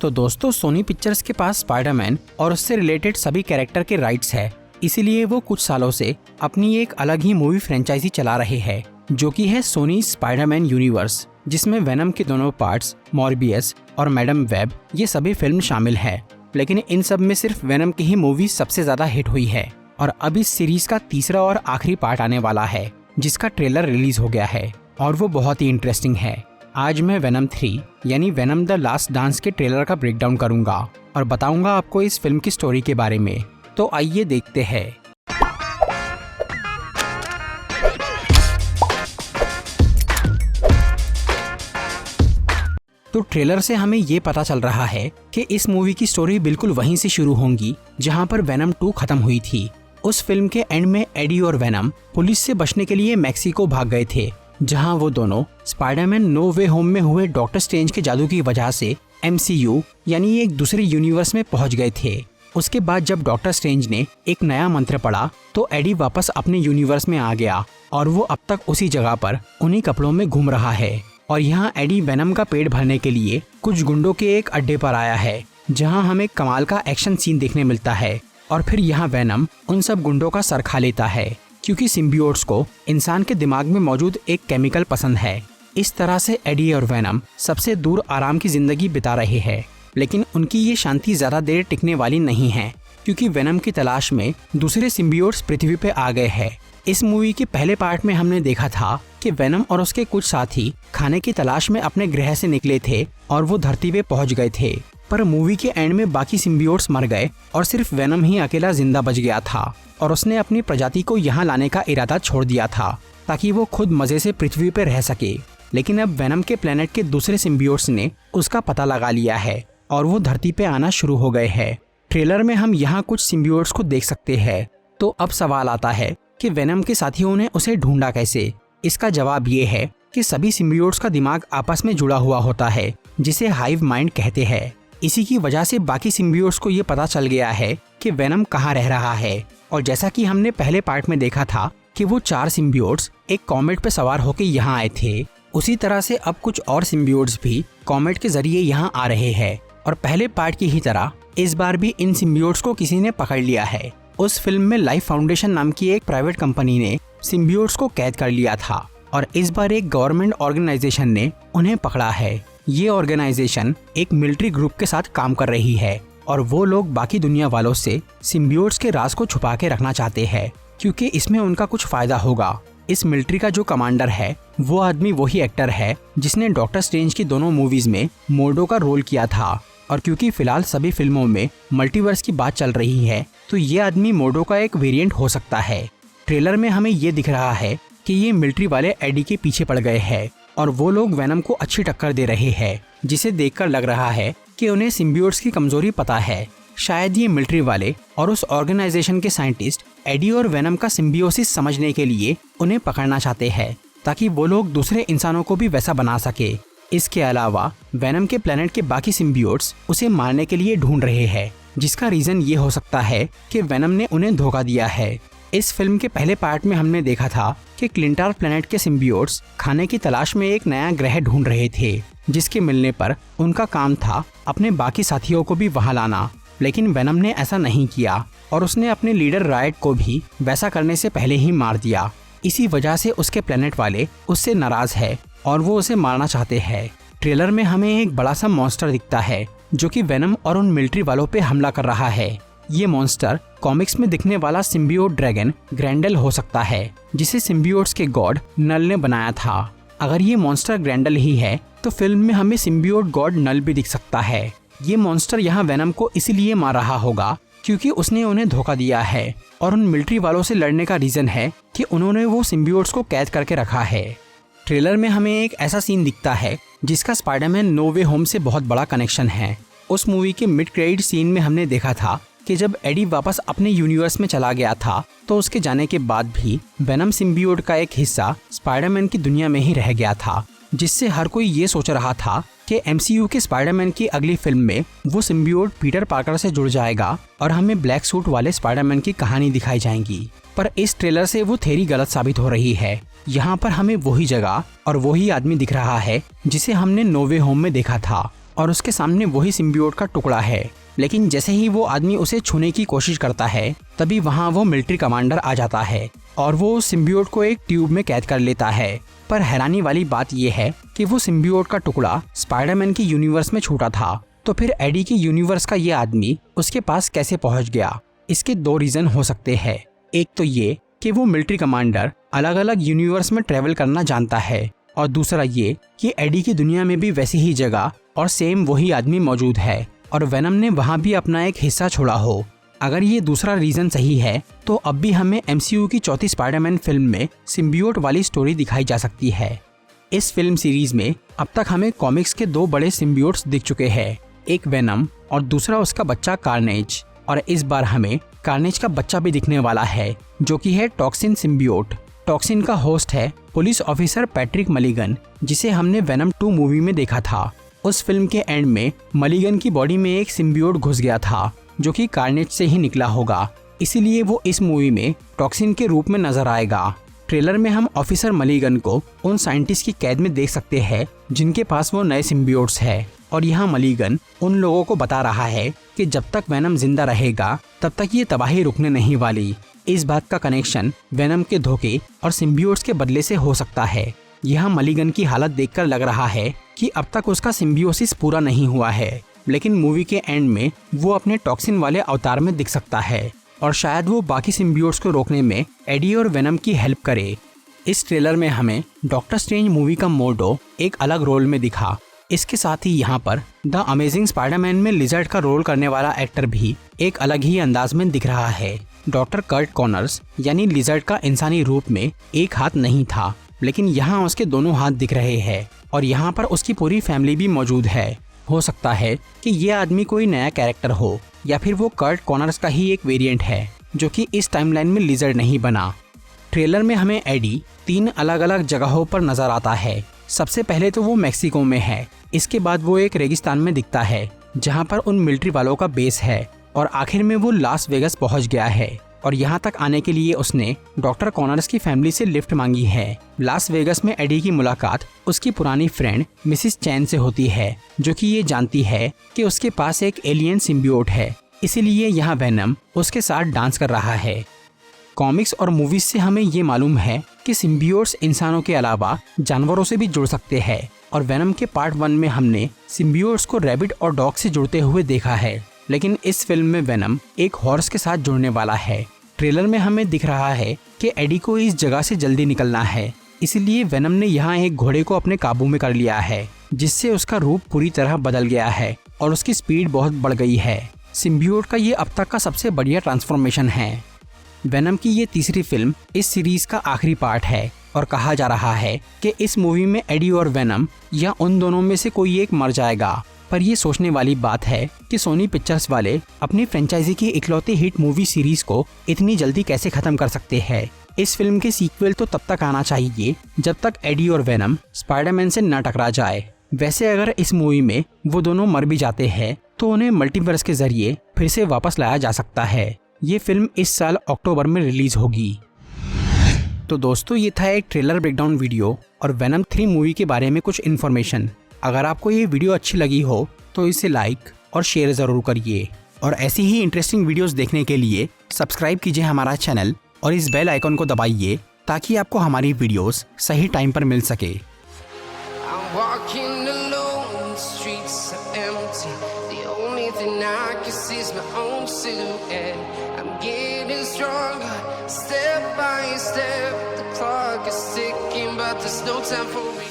तो दोस्तों सोनी पिक्चर्स के पास स्पाइडरमैन और उससे रिलेटेड सभी कैरेक्टर के राइट्स है, इसीलिए वो कुछ सालों से अपनी एक अलग ही मूवी फ्रेंचाइजी चला रहे हैं जो कि है सोनी स्पाइडरमैन यूनिवर्स, जिसमें वेनम के दोनों पार्ट्स मॉर्बियस और मैडम वेब ये सभी फिल्म शामिल है। लेकिन इन सब में सिर्फ वेनम की ही मूवी सबसे ज्यादा हिट हुई है और अब इस सीरीज का तीसरा और आखिरी पार्ट आने वाला है जिसका ट्रेलर रिलीज हो गया है और वो बहुत ही इंटरेस्टिंग है। आज मैं वेनम 3 यानी वेनम द लास्ट डांस के ट्रेलर का ब्रेकडाउन करूंगा और बताऊंगा आपको इस फिल्म की स्टोरी के बारे में। तो आइए देखते हैं। तो ट्रेलर से हमें ये पता चल रहा है कि इस मूवी की स्टोरी बिल्कुल वहीं से शुरू होगी जहां पर वेनम 2 खत्म हुई थी। उस फिल्म के एंड में एडी और वेनम पुलिस से बचने के लिए मैक्सिको भाग गए थे, जहां वो दोनों स्पाइडरमैन नो वे होम में हुए डॉक्टर स्ट्रेंज के जादू की वजह से MCU यानी एक दूसरे यूनिवर्स में पहुंच गए थे। उसके बाद जब डॉक्टर स्ट्रेंज ने एक नया मंत्र पढ़ा तो एडी वापस अपने यूनिवर्स में आ गया और वो अब तक उसी जगह पर उन्हीं कपड़ों में घूम रहा है। और यहाँ एडी वेनम का पेट भरने के लिए कुछ गुंडों के एक अड्डे पर आया है, जहाँ हमें कमाल का एक्शन सीन देखने मिलता है। और फिर यहाँ वेनम उन सब गुंडों का सर खा लेता है क्योंकि सिम्बियोट्स को इंसान के दिमाग में मौजूद एक केमिकल पसंद है। इस तरह से एडी और वेनम सबसे दूर आराम की जिंदगी बिता रहे हैं, लेकिन उनकी ये शांति ज्यादा देर टिकने वाली नहीं है क्योंकि वेनम की तलाश में दूसरे सिम्बियोट्स पृथ्वी पे आ गए हैं। इस मूवी के पहले पार्ट में हमने देखा था कि वेनम और उसके कुछ साथी खाने की तलाश में अपने ग्रह से निकले थे और वो धरती पे पहुंच गए थे, पर मूवी के एंड में बाकी सिम्बियोट्स मर गए और सिर्फ वेनम ही अकेला जिंदा बच गया था और उसने अपनी प्रजाति को यहाँ लाने का इरादा छोड़ दिया था ताकि वो खुद मजे से पृथ्वी पर रह सके। लेकिन अब वेनम के प्लेनेट के दूसरे सिम्बियोट्स ने उसका पता लगा लिया है और वो धरती पे आना शुरू हो गए हैं। ट्रेलर में हम यहाँ कुछ सिम्बियोट्स को देख सकते हैं। तो अब सवाल आता है कि वेनम के साथियों ने उसे ढूंढा कैसे। इसका जवाब ये है कि सभी सिम्बियोट्स का दिमाग आपस में जुड़ा हुआ होता है जिसे हाइव माइंड कहते हैं। इसी की वजह से बाकी सिम्बियोट्स को ये पता चल गया है कि वेनम कहाँ रह रहा है। और जैसा कि हमने पहले पार्ट में देखा था कि वो 4 सिम्बियोट्स एक कॉमेट पे सवार होकर यहाँ आए थे, उसी तरह से अब कुछ और सिम्बियोट्स भी कॉमेट के जरिए यहाँ आ रहे हैं। और पहले पार्ट की ही तरह इस बार भी इन सिम्बियोट्स को किसी ने पकड़ लिया है। उस फिल्म में लाइफ फाउंडेशन नाम की एक प्राइवेट कंपनी ने सिम्बियोट्स को कैद कर लिया था और इस बार एक गवर्नमेंट ऑर्गेनाइजेशन ने उन्हें पकड़ा है। ये ऑर्गेनाइजेशन एक मिलिट्री ग्रुप के साथ काम कर रही है और वो लोग बाकी दुनिया वालों से सिम्बियोट्स के राज को छुपा के रखना चाहते हैं क्योंकि इसमें उनका कुछ फायदा होगा। इस मिलिट्री का जो कमांडर है वो आदमी वही एक्टर है जिसने डॉक्टर स्ट्रेंज की दोनों मूवीज में मोर्डो का रोल किया था। और क्योंकि फिलहाल सभी फिल्मों में मल्टीवर्स की बात चल रही है तो ये आदमी मोर्डो का एक वेरिएंट हो सकता है। ट्रेलर में हमें ये दिख रहा है कि ये मिलिट्री वाले एडी के पीछे पड़ गए हैं और वो लोग वेनम को अच्छी टक्कर दे रहे हैं, जिसे देखकर लग रहा है कि उन्हें सिम्बियोट्स की कमजोरी पता है। शायद ये मिलिट्री वाले और उस ऑर्गेनाइजेशन के साइंटिस्ट एडी और वेनम का सिम्बियोसिस समझने के लिए उन्हें पकड़ना चाहते हैं ताकि वो लोग दूसरे इंसानों को भी वैसा बना सके। इसके अलावा वेनम के प्लेनेट के बाकी सिम्बियोट्स उसे मारने के लिए ढूंढ रहे हैं, जिसका रीजन ये हो सकता है कि वेनम ने उन्हें धोखा दिया है। इस फिल्म के पहले पार्ट में हमने देखा था कि क्लिंटार प्लेनेट के सिम्बियोट्स खाने की तलाश में एक नया ग्रह ढूंढ रहे थे, जिसके मिलने पर उनका काम था अपने बाकी साथियों को भी वहां लाना। लेकिन वेनम ने ऐसा नहीं किया और उसने अपने लीडर रायट को भी वैसा करने से पहले ही मार दिया। इसी वजह से उसके प्लेनेट वाले उससे नाराज है और वो उसे मारना चाहते हैं। ट्रेलर में हमें एक बड़ा सा मॉन्स्टर दिखता है जो कि वेनम और उन मिलिट्री वालों पे हमला कर रहा है। ये मॉन्स्टर कॉमिक्स में दिखने वाला सिम्बियोट ड्रैगन ग्रैंडल हो सकता है, जिसे सिम्बियोट्स के गॉड नल ने बनाया था। अगर ये मॉन्स्टर ग्रैंडल ही है तो फिल्म में हमें सिम्बियोट गॉड नल भी दिख सकता है। ये मॉन्स्टर यहाँ वेनम को इसीलिए मार रहा होगा क्योंकि उसने उन्हें धोखा दिया है और उन मिलिट्री वालों से लड़ने का रीजन है कि उन्होंने वो सिम्बियोट्स को कैद करके रखा है। ट्रेलर में हमें एक ऐसा सीन दिखता है जिसका स्पाइडरमैन नो वे होम से बहुत बड़ा कनेक्शन है। उस मूवी के मिड क्रेडिट सीन में हमने देखा था कि जब एडी वापस अपने यूनिवर्स में चला गया था तो उसके जाने के बाद भी वेनम सिम्बियोट का एक हिस्सा स्पाइडरमैन की दुनिया में ही रह गया था, जिससे हर कोई ये सोच रहा था कि MCU के स्पाइडरमैन की अगली फिल्म में वो सिम्बियोट पीटर पार्कर से जुड़ जाएगा और हमें ब्लैक सूट वाले स्पाइडरमैन की कहानी दिखाई जाएगी। पर इस ट्रेलर से वो थ्योरी गलत साबित हो रही है। यहाँ पर हमें वही जगह और वही आदमी दिख रहा है जिसे हमने नो वे होम में देखा था। और उसके सामने वही सिम्बियोट का टुकड़ा है। लेकिन जैसे ही वो आदमी उसे छूने की कोशिश करता है तभी वहाँ वो मिलिट्री कमांडर आ जाता है और वो सिम्बियोट को एक ट्यूब में कैद कर लेता है। पर हैरानी वाली बात यह है कि वो सिम्बियोट का टुकड़ा स्पाइडरमैन की यूनिवर्स में छूटा था, तो फिर एडी की यूनिवर्स का ये आदमी उसके पास कैसे पहुंच गया? इसके दो रीजन हो सकते हैं। एक तो ये कि वो मिलिट्री कमांडर अलग अलग यूनिवर्स में ट्रेवल करना जानता है, और दूसरा ये कि एडी की दुनिया में भी वैसी ही जगह और सेम वही आदमी मौजूद है और वेनम ने वहाँ भी अपना एक हिस्सा छोड़ा हो। अगर ये दूसरा रीजन सही है तो अब भी हमें MCU की चौथी स्पाइडरमैन फिल्म में सिम्बियोट वाली स्टोरी दिखाई जा सकती है। इस फिल्म सीरीज में अब तक हमें कॉमिक्स के दो बड़े सिम्बियोट्स दिख चुके हैं, एक वेनम और दूसरा उसका बच्चा कार्नेज। और इस बार हमें कार्नेज का बच्चा भी दिखने वाला है जो कि है टॉक्सिन सिम्बियोट। टॉक्सिन का होस्ट है पुलिस ऑफिसर पैट्रिक मलिगन, जिसे हमने वेनम 2 मूवी में देखा था। उस फिल्म के एंड में मलिगन की बॉडी में एक सिम्बियोट घुस गया था जो कि कार्नेज से ही निकला होगा, इसीलिए वो इस मूवी में टॉक्सिन के रूप में नजर आएगा। ट्रेलर में हम ऑफिसर मलिगन को उन साइंटिस्ट की कैद में देख सकते हैं जिनके पास वो नए सिम्बियोट्स है, और यहाँ मलिगन उन लोगों को बता रहा है कि जब तक वेनम जिंदा रहेगा तब तक ये तबाही रुकने नहीं वाली। इस बात का कनेक्शन वेनम के धोखे और सिम्बियोट्स के बदले से हो सकता है। यहाँ मलिगन की हालत देखकर लग रहा है कि अब तक उसका सिम्बियोसिस पूरा नहीं हुआ है, लेकिन मूवी के एंड में वो अपने टॉक्सिन वाले अवतार में दिख सकता है और शायद वो बाकी सिम्बियोट्स को रोकने में एडी और वेनम की हेल्प करे। इस ट्रेलर में हमें डॉक्टर स्ट्रेंज मूवी का मोर्डो एक अलग रोल में दिखा। इसके साथ ही यहाँ पर द अमेजिंग स्पाइडरमैन में लिजर्ड का रोल करने वाला एक्टर भी एक अलग ही अंदाज में दिख रहा है। डॉक्टर कर्ट कॉनर्स यानी लिजर्ड का इंसानी रूप में एक हाथ नहीं था, लेकिन यहाँ उसके दोनों हाथ दिख रहे हैं और यहाँ पर उसकी पूरी फैमिली भी मौजूद है। हो सकता है कि ये आदमी कोई नया कैरेक्टर हो या फिर वो कर्ट कॉनर्स का ही एक वेरिएंट है जो कि इस टाइमलाइन में लिजर्ड नहीं बना। ट्रेलर में हमें एडी 3 अलग अलग जगहों पर नजर आता है। सबसे पहले तो वो मैक्सिको में है, इसके बाद वो एक रेगिस्तान में दिखता है जहाँ पर उन मिलिट्री वालों का बेस है, और आखिर में वो लास वेगस पहुँच गया है और यहाँ तक आने के लिए उसने डॉक्टर कॉनर्स की फैमिली से लिफ्ट मांगी है। लास वेगस में एडी की मुलाकात उसकी पुरानी फ्रेंड मिसिस चैन से होती है जो कि ये जानती है कि उसके पास एक एलियन सिम्बियोट है, इसीलिए यहाँ वेनम उसके साथ डांस कर रहा है। कॉमिक्स और मूवीज से हमें ये मालूम है कि सिम्बियोट्स इंसानों के अलावा जानवरों से भी जुड़ सकते हैं, और वेनम के पार्ट 1 में हमने सिम्बियोट्स को रैबिट और डॉग से जुड़ते हुए देखा है, लेकिन इस फिल्म में वेनम एक हॉर्स के साथ जुड़ने वाला है। ट्रेलर में हमें दिख रहा है कि एडी को इस जगह से जल्दी निकलना है, इसीलिए वेनम ने यहाँ एक घोड़े को अपने काबू में कर लिया है, जिससे उसका रूप पूरी तरह बदल गया है और उसकी स्पीड बहुत बढ़ गई है। सिम्बियोट का ये अब तक का सबसे बढ़िया ट्रांसफॉर्मेशन है। वेनम की ये तीसरी फिल्म इस सीरीज का आखिरी पार्ट है और कहा जा रहा है कि इस मूवी में एडी और वेनम या उन दोनों में से कोई एक मर जाएगा। पर ये सोचने वाली बात है कि सोनी पिक्चर्स वाले अपनी फ्रेंचाइजी की इकलौती हिट मूवी सीरीज को इतनी जल्दी कैसे खत्म कर सकते हैं। इस फिल्म के सीक्वल तो तब तक आना चाहिए जब तक एडी और वेनम स्पाइडरमैन से न टकरा जाए। वैसे अगर इस मूवी में वो दोनों मर भी जाते हैं तो उन्हें मल्टीवर्स के जरिए फिर से वापस लाया जा सकता है। ये फिल्म इस साल अक्टूबर में रिलीज होगी। तो दोस्तों, ये था एक ट्रेलर ब्रेकडाउन वीडियो और वेनम 3 मूवी के बारे में कुछ इन्फॉर्मेशन। अगर आपको ये वीडियो अच्छी लगी हो तो इसे लाइक और शेयर ज़रूर करिए, और ऐसी ही इंटरेस्टिंग वीडियोस देखने के लिए सब्सक्राइब कीजिए हमारा चैनल और इस बेल आइकन को दबाइए ताकि आपको हमारी वीडियोस सही टाइम पर मिल सके। Step by step, the clock is ticking, but there's no time for me.